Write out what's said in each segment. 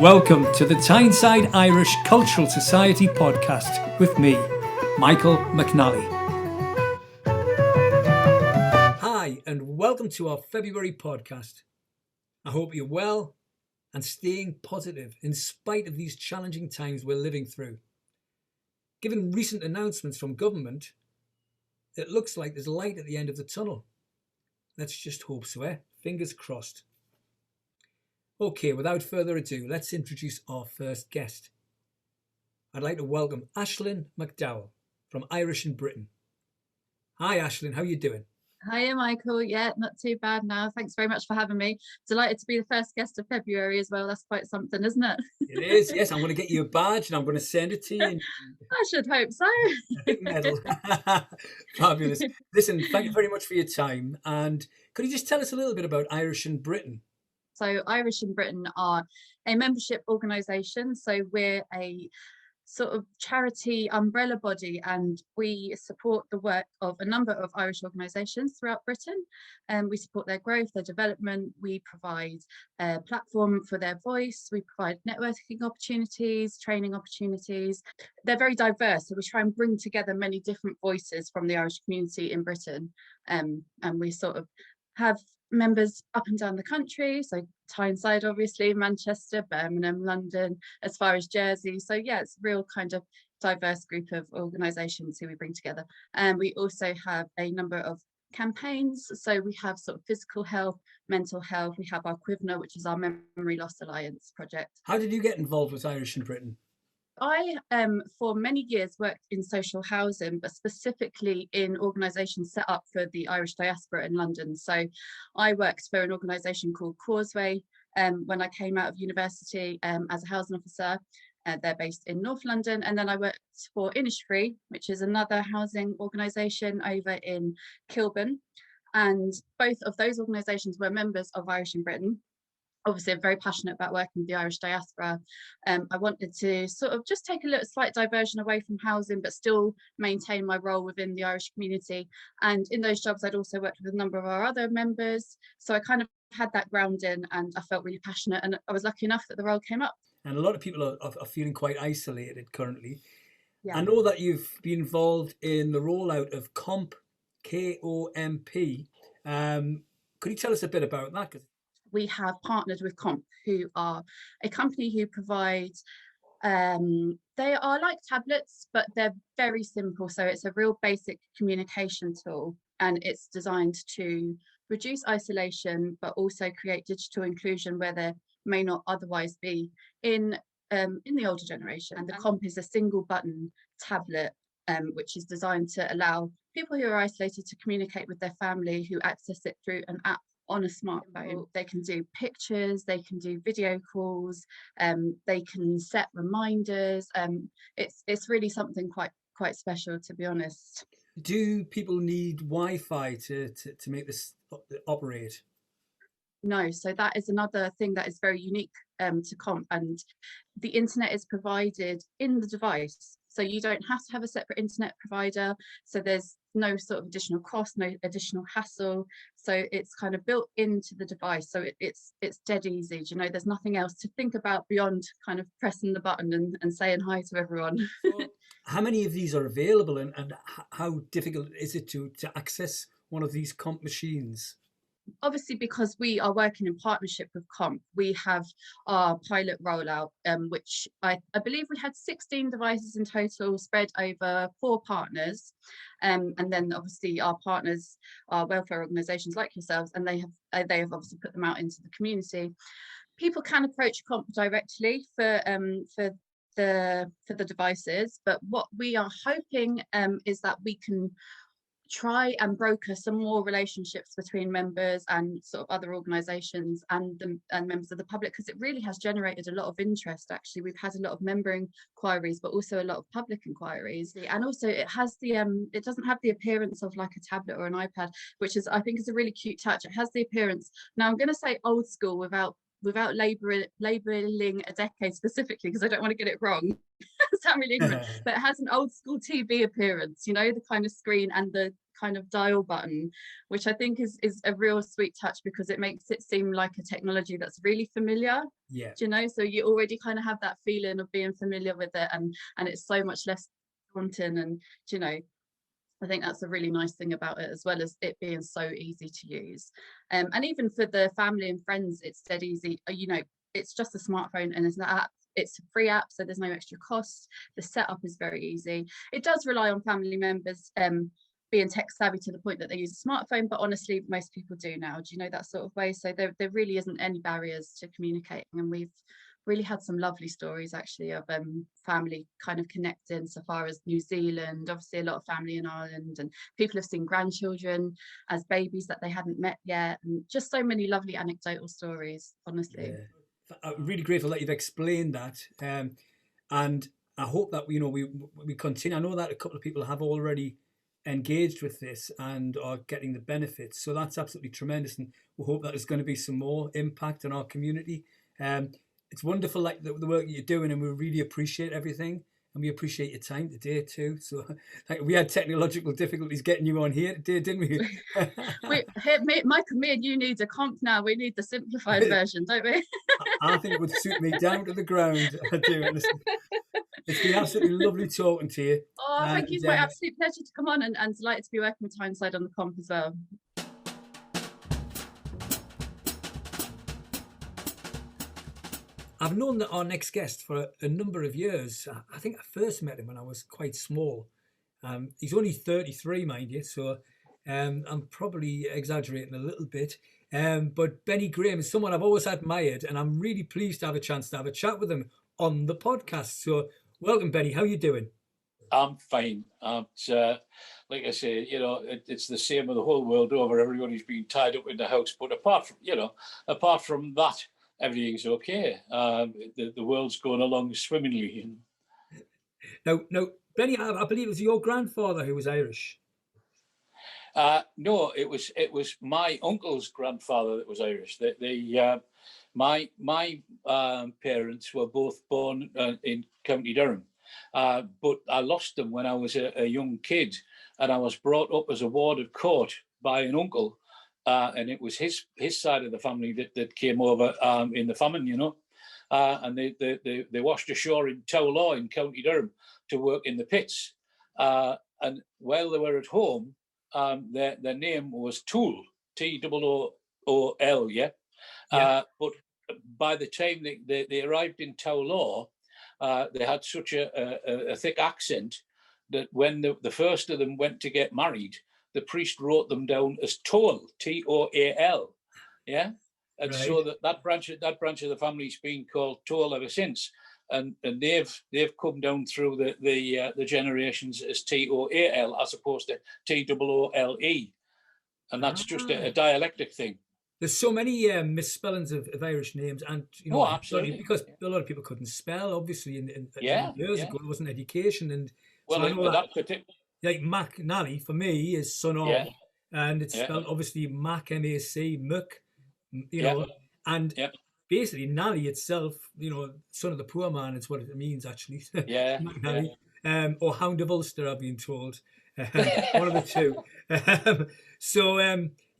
Welcome to the Tyneside Irish Cultural Society podcast with me, Michael McNally. Hi, and welcome to our February podcast. I hope you're well and staying positive in spite of these challenging times we're living through. Given recent announcements from government, it looks like there's light at the end of the tunnel. Let's just hope so, eh? Fingers crossed. Okay, without further ado, let's introduce our first guest. I'd like to welcome Aisling McDowell from Irish in Britain. Hi Aisling, how are you doing? Hiya Michael, yeah, not too bad now. Thanks very much for having me. Delighted to be the first guest of February as well. That's quite something, isn't it? It is, yes. I'm going to get you a badge and I'm going to send it to you. I should hope so. Medal. Fabulous. Listen, thank you very much for your time. And could you just tell us a little bit about Irish in Britain? So Irish in Britain are a membership organisation. So we're a sort of charity umbrella body, and we support the work of a number of Irish organisations throughout Britain. We support their growth, their development. We provide a platform for their voice. We provide networking opportunities, training opportunities. They're very diverse, so we try and bring together many different voices from the Irish community in Britain. And we sort of have members up and down the country, so Tyneside, obviously, Manchester, Birmingham, London, as far as Jersey. So yeah, it's a real kind of diverse group of organisations who we bring together. And we also have a number of campaigns. So we have sort of physical health, mental health. We have our Quivna, which is our Memory Loss Alliance project. How did you get involved with Irish in Britain? I, for many years, worked in social housing, but specifically in organisations set up for the Irish diaspora in London. So I worked for an organisation called Causeway when I came out of university as a housing officer. They're based in North London. And then I worked for Innisfree, which is another housing organisation over in Kilburn. And both of those organisations were members of Irish in Britain. Obviously, I'm very passionate about working with the Irish diaspora. I wanted to sort of just take a little slight diversion away from housing, but still maintain my role within the Irish community. And in those jobs, I'd also worked with a number of our other members. So I kind of had that grounding and I felt really passionate, and I was lucky enough that the role came up. And a lot of people are feeling quite isolated currently. Yeah. I know that you've been involved in the rollout of KOMP, KOMP. Could you tell us a bit about that? We have partnered with KOMP, who are a company who provides, they are like tablets, but they're very simple. So it's a real basic communication tool, and it's designed to reduce isolation, but also create digital inclusion where there may not otherwise be in the older generation. And the KOMP is a single button tablet, which is designed to allow people who are isolated to communicate with their family who access it through an app on a smartphone. They can do pictures, they can do video calls, they can set reminders. It's really something quite special, to be honest. Do people need Wi-Fi to make this operate? No, so that is another thing that is very unique to KOMP, and the internet is provided in the device. So you don't have to have a separate internet provider. So there's no sort of additional cost, no additional hassle. So it's kind of built into the device. So it's dead easy. You know, there's nothing else to think about beyond kind of pressing the button and saying hi to everyone. How many of these are available, and how difficult is it to access one of these KOMP machines? Obviously, because we are working in partnership with KOMP, we have our pilot rollout, which I believe we had 16 devices in total spread over 4 partners. And then obviously our partners are welfare organisations like yourselves, and they have obviously put them out into the community. People can approach KOMP directly for the devices, but what we are hoping is that we can try and broker some more relationships between members and sort of other organisations and members of the public, because it really has generated a lot of interest. Actually, we've had a lot of member inquiries, but also a lot of public inquiries. And also it has the it doesn't have the appearance of like a tablet or an iPad, which is, I think, is a really cute touch. It has the appearance, now I'm going to say old school without labeling a decade specifically, because I don't want to get it wrong. Sound really ignorant, but it has an old school TV appearance, you know, the kind of screen and the kind of dial button, which I think is a real sweet touch, because it makes it seem like a technology that's really familiar. Yeah. Do you know? So you already kind of have that feeling of being familiar with it, and it's so much less daunting. And you know, I think that's a really nice thing about it, as well as it being so easy to use. And even for the family and friends, it's dead easy. You know, it's just a smartphone and there's an app. It's a free app, so there's no extra cost. The setup is very easy. It does rely on family members being tech savvy to the point that they use a smartphone, but honestly, most people do now. Do you know, that sort of way? So there really isn't any barriers to communicating, and we've really had some lovely stories actually of family kind of connecting, so far as New Zealand, obviously a lot of family in Ireland, and people have seen grandchildren as babies that they hadn't met yet, and just so many lovely anecdotal stories, honestly. Yeah. I'm really grateful that you've explained that, and I hope that we continue. I know that a couple of people have already engaged with this and are getting the benefits, so that's absolutely tremendous, and we hope that there's going to be some more impact on our community. It's wonderful, like the work that you're doing, and we really appreciate everything, and we appreciate your time today too. So, like, we had technological difficulties getting you on here today, didn't we? Michael, me and you need a comp now. We need the simplified version, don't we? I think it would suit me down to the ground. I do. It's been absolutely lovely talking to you. Oh, thank you. It's my absolute pleasure to come on, and delighted to be working with Tyneside on the comp as well. I've known that our next guest for a number of years. I think I first met him when I was quite small. He's only 33, mind you, so I'm probably exaggerating a little bit. But Benny Graham is someone I've always admired, and I'm really pleased to have a chance to have a chat with him on the podcast. So welcome, Benny. How are you doing? I'm fine. Like I say, it's the same with the whole world over. Everybody's been tied up in the house, but apart from that, everything's okay. The world's going along swimmingly. Now, Benny, I believe it was your grandfather who was Irish. No, it was my uncle's grandfather that was Irish. My parents were both born in County Durham, but I lost them when I was a young kid, and I was brought up as a ward of court by an uncle, and it was his side of the family that came over in the famine, and they washed ashore in Towlaw in County Durham to work in the pits, and while they were at home, their name was Tool, Tool, yeah. But by the time they arrived in Towlaw, they had such a thick accent that when the first of them went to get married, the priest wrote them down as Toal, Toal, yeah. And right. So that branch of the family's been called Toal ever since, and they've come down through the generations as Toal as opposed to Toole, and that's just a dialectic thing. There's so many misspellings of Irish names, and absolutely, because a lot of people couldn't spell. Obviously, years ago, there wasn't education, and well, so I know that particular, like Mac Nally for me is son of, and it's spelled obviously Mac MAC Muck, and basically Nally itself, son of the poor man, is what it means actually. Mac Nally, or Hound of Ulster, I've been told, one of the two.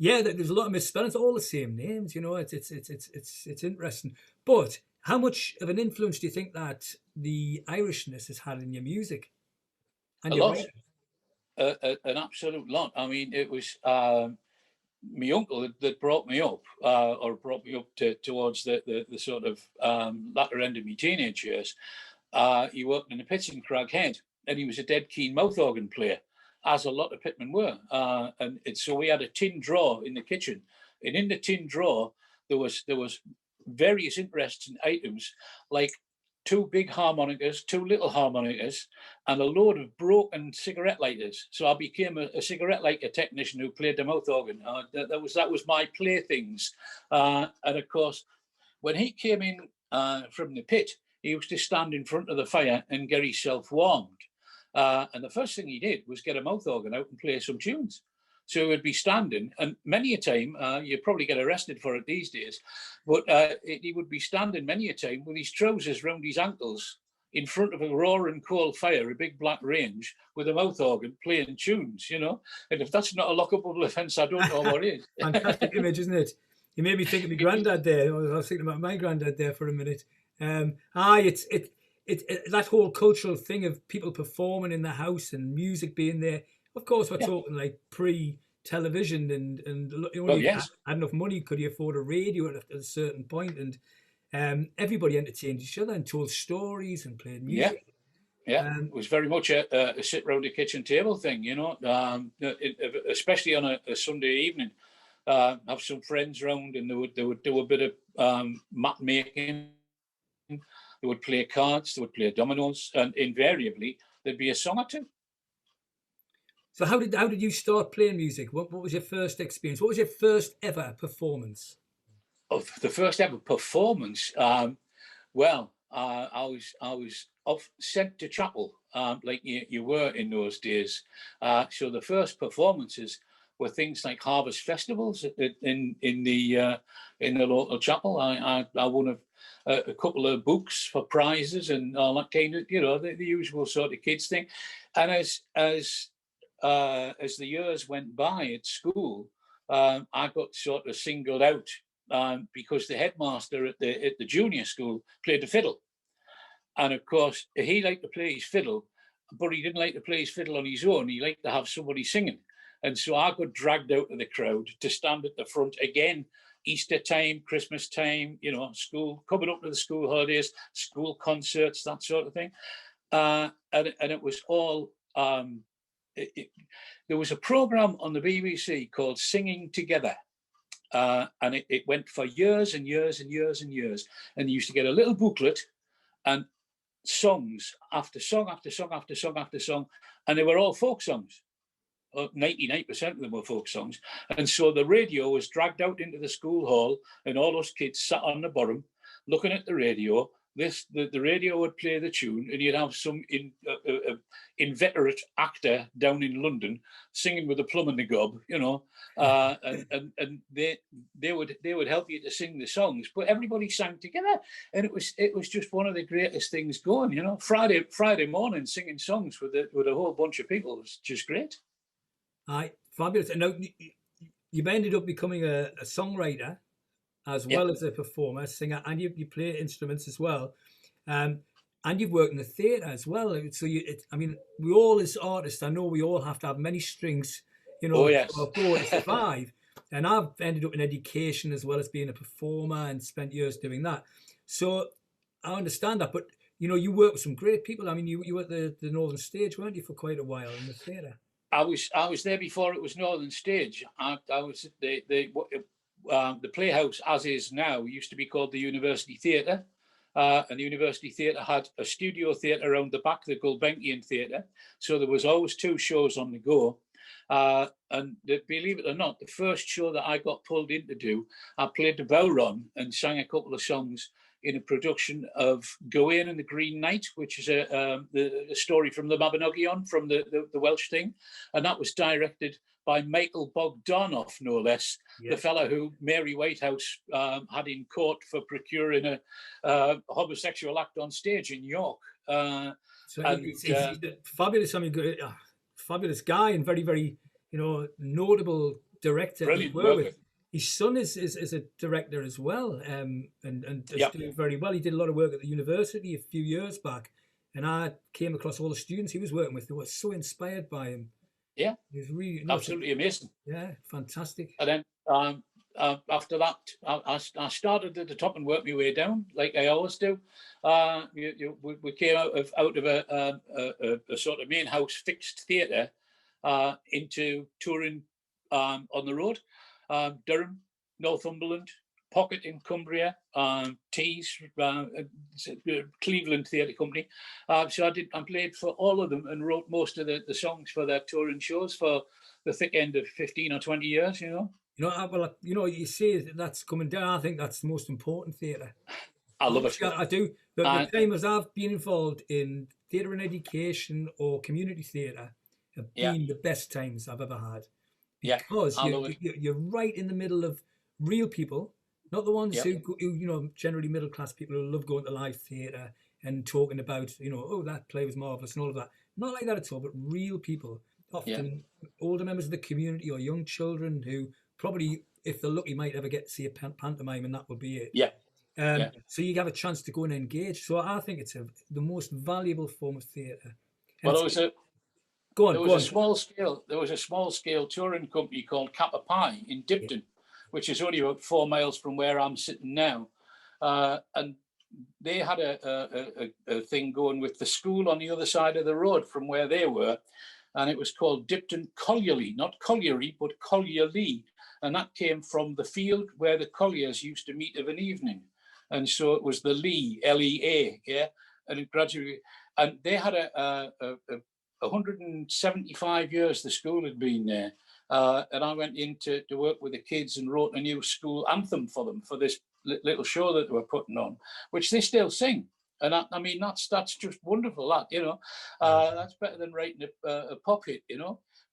There's a lot of misspellings, all the same names. It's interesting. But how much of an influence do you think that the Irishness has had in your music? And a lot, an absolute lot. I mean, it was my uncle that brought me up, towards the sort of latter end of my teenage years. He worked in the pits in Craghead, and he was a dead keen mouth organ player, as a lot of pitmen were. And so we had a tin drawer in the kitchen, and in the tin drawer there was various interesting items, like 2 big harmonicas, 2 little harmonicas, and a load of broken cigarette lighters. So I became a cigarette lighter technician who played the mouth organ. That was my playthings. And of course, when he came in from the pit, he used to stand in front of the fire and get himself warmed. And the first thing he did was get a mouth organ out and play some tunes. So he would be standing, and many a time, you'd probably get arrested for it these days, but he would be standing many a time with his trousers round his ankles, in front of a roaring coal fire, a big black range, with a mouth organ playing tunes, you know. And if that's not a lockable offence, I don't know what is. Fantastic image, isn't it? You made me think of my granddad there. I was thinking about my granddad there for a minute. It's that whole cultural thing of people performing in the house and music being there. Of course, we're talking like pre-television and only yes. had enough money could you afford a radio at a certain point, and everybody entertained each other and told stories and played music. Yeah, it was very much a sit round the kitchen table thing, you know, especially on a Sunday evening. Have some friends round, and they would do a bit of mat making. They would play cards, they would play dominoes, and invariably there'd be a song or two. So how did you start playing music? What was your first experience? What was your first ever performance? Of the first ever performance, I was sent to chapel, like you were in those days. So the first performances were things like harvest festivals in the local chapel. I won a couple of books for prizes and all that kind of, you know, the usual sort of kids thing. And as the years went by at school, I got sort of singled out because the headmaster at the junior school played the fiddle. And of course, he liked to play his fiddle, but he didn't like to play his fiddle on his own. He liked to have somebody singing. And so I got dragged out of the crowd to stand at the front again, Easter time, Christmas time, you know, school, coming up to the school holidays, school concerts, that sort of thing. And it was all, there was a program on the BBC called Singing Together. And it went for years and years and years and years. And you used to get a little booklet and songs after song after song after song after song. And they were all folk songs. 99% of them were folk songs. And so the radio was dragged out into the school hall, and all those kids sat on the bottom looking at the radio. The radio would play the tune, and you'd have some inveterate actor down in London singing with a plum in the gob, you know, and they would help you to sing the songs, but everybody sang together, and it was just one of the greatest things going, you know. Friday morning singing songs with a whole bunch of people was just great. Aye, fabulous. And now you've ended up becoming a songwriter as well as a performer, singer, and you play instruments as well. And you've worked in the theatre as well. So we all as artists, I know we all have to have many strings, you know, to survive. And I've ended up in education as well as being a performer and spent years doing that. So I understand that, but you know, you work with some great people. I mean, you were at the Northern Stage, weren't you, for quite a while in the theatre? I was there before it was Northern Stage. I was at the Playhouse, as is now, used to be called the University Theatre. And the University Theatre had a studio theatre around the back, the Gulbenkian Theatre. So there was always two shows on the go. And believe it or not, the first show that I got pulled in to do, I played the bowron and sang a couple of songs in a production of Gawain and the Green Knight, which is a story from the Mabinogion, from the Welsh thing. And that was directed by Michael Bogdanoff, no less, the fellow who Mary Whitehouse had in court for procuring a homosexual act on stage in York. He's fabulous. I mean, fabulous guy and very, very, you know, notable director. Brilliant work. His son is a director as well, and is doing very well. He did a lot of work at the university a few years back, and I came across all the students he was working with. They were so inspired by him. Yeah, he was really absolutely amazing. Yeah, fantastic. And then after that, I started at the top and worked my way down, like I always do. We came out of a sort of main house fixed theatre into touring on the road. Durham, Northumberland, Pocket in Cumbria, Tees, Cleveland Theatre Company. So I played for all of them and wrote most of the songs for their touring shows for the thick end of 15 or 20 years, you know. You say that's coming down. I think that's the most important theatre. I love it. I do. But the time as I've been involved in theatre and education or community theatre have been the best times I've ever had. Because you're right in the middle of real people, not the ones who, you know, generally middle class people who love going to live theatre and talking about, oh, that play was marvelous and all of that. Not like that at all, but real people, often older members of the community or young children who probably, if they're lucky, might ever get to see a pantomime, and that would be it. So you have a chance to go and engage. So I think it's the most valuable form of theatre. Well, there was a small scale touring company called KOMP in Dipton, which is only about 4 miles from where I'm sitting now, and they had a thing going with the school on the other side of the road from where they were, and it was called Dipton Colliery, not Colliery, but Colliery, and that came from the field where the colliers used to meet of an evening, and so it was the Lee, Lea, and it gradually, and they had a 175 years the school had been there, and I went in to work with the kids and wrote a new school anthem for them for this little show that they were putting on, which they still sing. And I mean, that's just wonderful, that, that's better than writing a pop hit,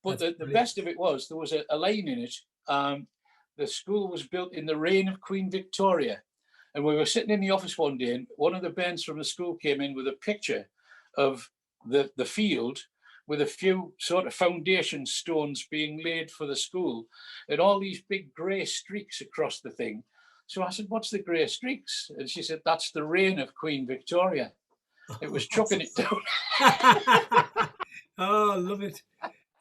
But the best of it was, there was a line in it. The school was built in the reign of Queen Victoria. And we were sitting in the office one day, and one of the bands from the school came in with a picture of the field with a few sort of foundation stones being laid for the school, and all these big grey streaks across the thing. So I said, "What's the grey streaks?" And she said, "That's the reign of Queen Victoria." It was chucking it down. Oh, I love it.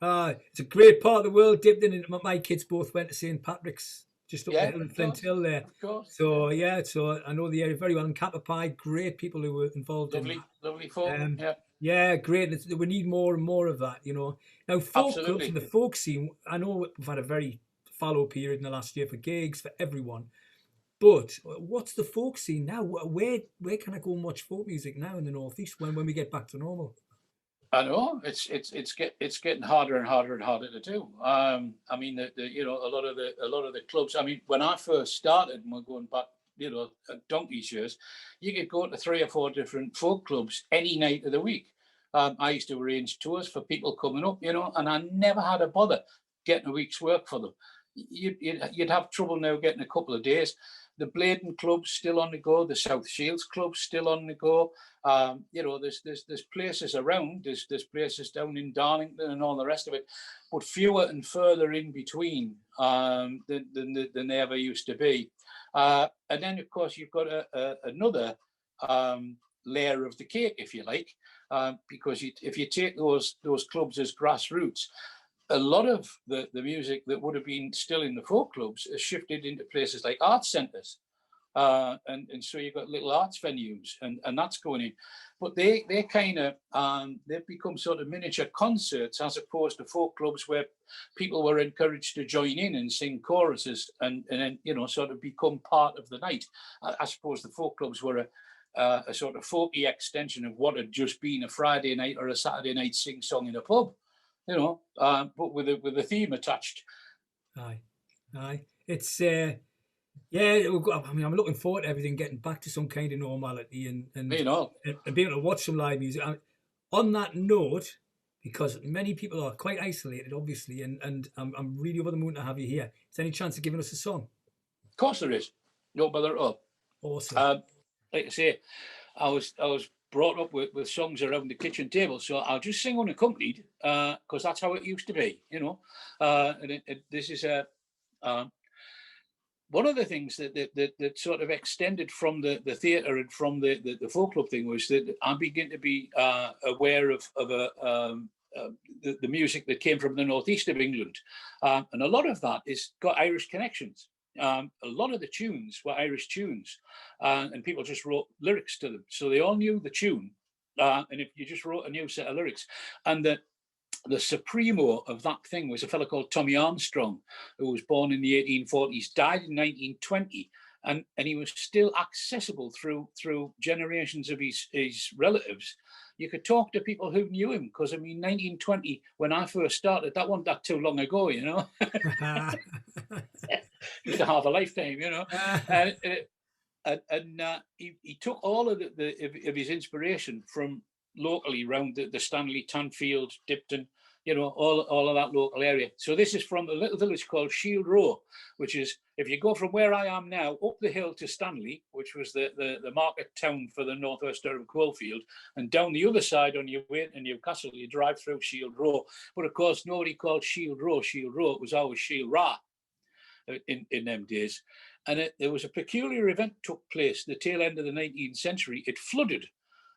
It's a great part of the world. Dipton, and my kids both went to St. Patrick's, just up the hill in Flint Hill there. Of course. So so I know the area very well. And KOMP, great people who were involved. Lovely folk. Yeah, great. We need more and more of that, Now, folk clubs and the folk scene, I know we've had a very fallow period in the last year for gigs, for everyone. But what's the folk scene now? Where can I go and watch folk music now in the Northeast when we get back to normal? I know it's getting harder and harder and harder to do. I mean, a lot of the clubs. I mean, when I first started, and we're going back, donkey's years, you could go to 3 or 4 different folk clubs any night of the week. I used to arrange tours for people coming up, and I never had a bother getting a week's work for them. You'd have trouble now getting a couple of days. The Bladen Club's still on the go. The South Shields Club's still on the go. There's places around. There's places down in Darlington and all the rest of it, but fewer and further in between than they ever used to be. And then, of course, you've got another layer of the cake, if you like, because if you take those clubs as grassroots, a lot of the music that would have been still in the folk clubs has shifted into places like arts centres. And so you've got little arts venues and that's going in. But they kind of, they've become sort of miniature concerts as opposed to folk clubs where people were encouraged to join in and sing choruses and then, sort of become part of the night. I suppose the folk clubs were a sort of folky extension of what had just been a Friday night or a Saturday night sing-song in a pub. But with a theme attached. Aye. It's I mean, I'm looking forward to everything getting back to some kind of normality and being able to watch some live music. On that note, because many people are quite isolated, obviously, and I'm really over the moon to have you here. Is there any chance of giving us a song? Of course there is. No bother at all. Awesome. Like I say, I was brought up with songs around the kitchen table, so I'll just sing unaccompanied because that's how it used to be, and this is one of the things that sort of extended from the theatre and from the folk club thing was that I began to be aware of the music that came from the northeast of England, and a lot of that is got Irish connections. A lot of the tunes were Irish tunes, and people just wrote lyrics to them. So they all knew the tune, and if you just wrote a new set of lyrics, and the supremo of that thing was a fellow called Tommy Armstrong, who was born in the 1840s, died in 1920, and he was still accessible through generations of his relatives. You could talk to people who knew him, because I mean, 1920, when I first started, that wasn't that too long ago, Just a half a lifetime, and he took all of his inspiration from locally around the Stanley, Tanfield, Dipton, you know, all of that local area. So this is from a little village called Sheel Raw, which is, if you go from where I am now up the hill to Stanley, which was the market town for the Northwest Durham coalfield, and down the other side on your way to Newcastle, you drive through Sheel Raw. But of course, nobody called Sheel Raw Sheel Raw. It was always Sheel Raw in them days. And there was a peculiar event took place the tail end of the 19th century. It flooded.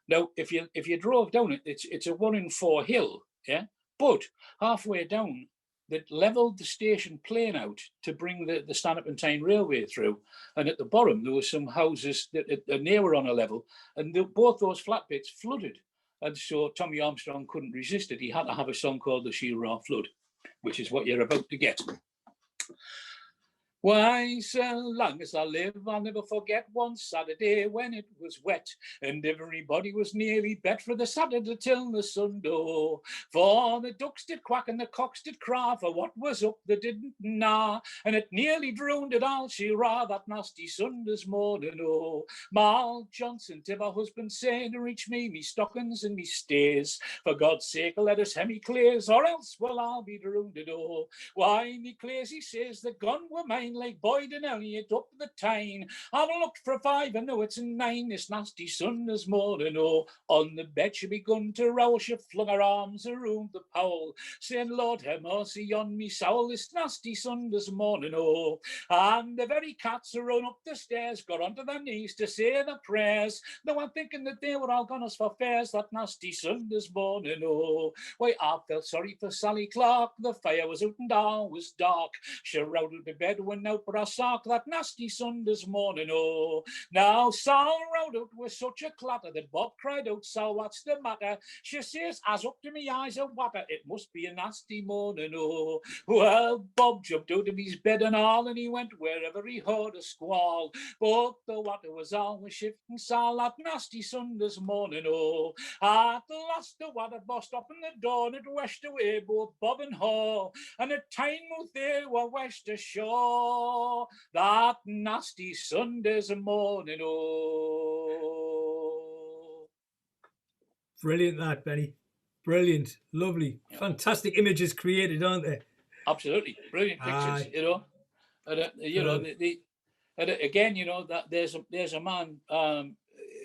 Now, if you drove down it, it's a 1 in 4 hill, yeah. But halfway down, they levelled the station plane out to bring the Stanhope and Tyne Railway through. And at the bottom, there were some houses that they were on a level, and both those flat bits flooded. And so Tommy Armstrong couldn't resist it. He had to have a song called the Sheel Raw Flood, which is what you're about to get. Why, so long as I live, I'll never forget one Saturday when it was wet and everybody was nearly bet for the Saturday till the Sunday. For the ducks did quack and the cocks did cry for what was up they didn't know, and it nearly drowned it all, Sheel Raw, that nasty Sunday's morning. Oh, Mal Johnson to my husband saying to reach me stockings and me stays. For God's sake, let us hemi clears, or else, well, I'll be drowned. Oh, why, me clears, he says, the gun were mine, like Boyd and Elliot up the Tyne. I've looked for 5 and now it's 9 this nasty Sunday's morning. Oh, on the bed she begun to row, she flung her arms around the pole, saying, Lord have mercy on me soul this nasty Sunday's morning. Oh, and the very cats who run up the stairs got onto their knees to say the prayers. Now I'm thinking that they were all gone us for fares that nasty Sunday's morning. Oh, why, I felt sorry for Sally Clark. The fire was out and all was dark. She rolled to bed when out for a sock that nasty Sunday's morning. Oh, now Sal rode out with such a clatter that Bob cried out, Sal, what's the matter? She says, as up to me eyes a water, it must be a nasty morning. Oh, well, Bob jumped out of his bed and all, and he went wherever he heard a squall. But the water was always shifting, Sal, that nasty Sunday's morning. Oh, at the last the water burst up in the door, and it washed away both Bob and her, and at Tynemouth they were washed ashore that nasty Sunday's morning. Oh, Brilliant, that, Benny. Brilliant, lovely, fantastic images created, aren't they? Absolutely, brilliant pictures. You know, and, you know, again, you know, that there's a man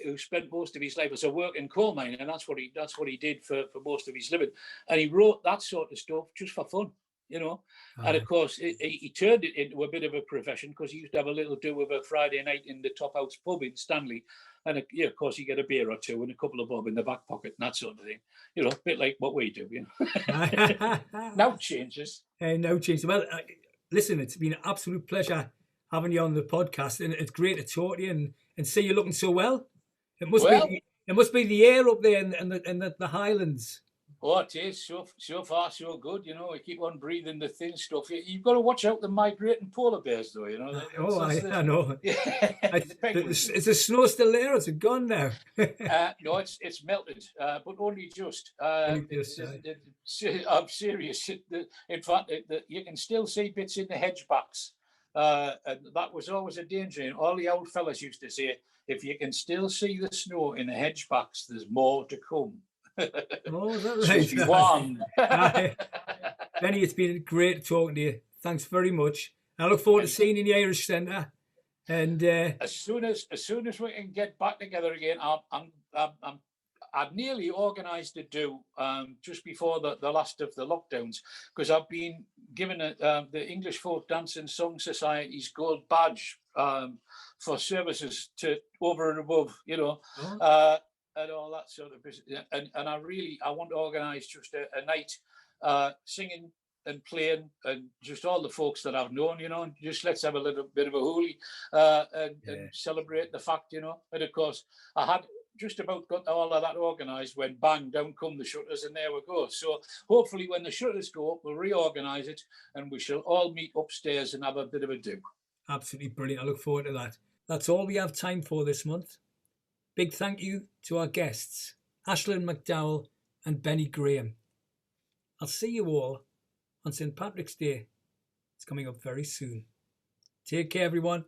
who spent most of his life as a working coal miner, and that's what he did for most of his living, and he wrote that sort of stuff just for fun. You know, and of course, he turned it into a bit of a profession because he used to have a little do of a Friday night in the Top House pub in Stanley. And yeah, of course, you get a beer or two and a couple of bob in the back pocket and that sort of thing. You know, a bit like what we do, you know. Now it changes. Now changes. Well, listen, it's been an absolute pleasure having you on the podcast, and it's great to talk to you and see you looking so well. It must be the air up there in the Highlands. Oh, it is. So far, so good. You know, we keep on breathing the thin stuff. You've got to watch out the migrating polar bears, though, you know. I know. Is the snow still there, or is it gone now? No, it's melted, but only just. I'm serious. In fact, you can still see bits in the hedge backs. And that was always a danger. And all the old fellas used to say, if you can still see the snow in the hedge backs, there's more to come. Oh, is that right? Benny, it's been great talking to you. Thanks very much. I look forward to seeing you in the Irish Centre. And as soon as we can get back together again, I'd nearly organised to do just before the last of the lockdowns, because I've been given the English Folk Dance and Song Society's gold badge for services to over and above, you know. And all that sort of business. And I want to organise just a night singing and playing, and just all the folks that I've known, you know, and just let's have a little bit of a hoolie and celebrate the fact, you know. And of course, I had just about got all of that organised when bang, down come the shutters, and there we go. So hopefully when the shutters go up, we'll reorganise it and we shall all meet upstairs and have a bit of a do. Absolutely brilliant. I look forward to that. That's all we have time for this month. Big thank you to our guests, Aisling McDowell and Benny Graham. I'll see you all on St. Patrick's Day. It's coming up very soon. Take care, everyone.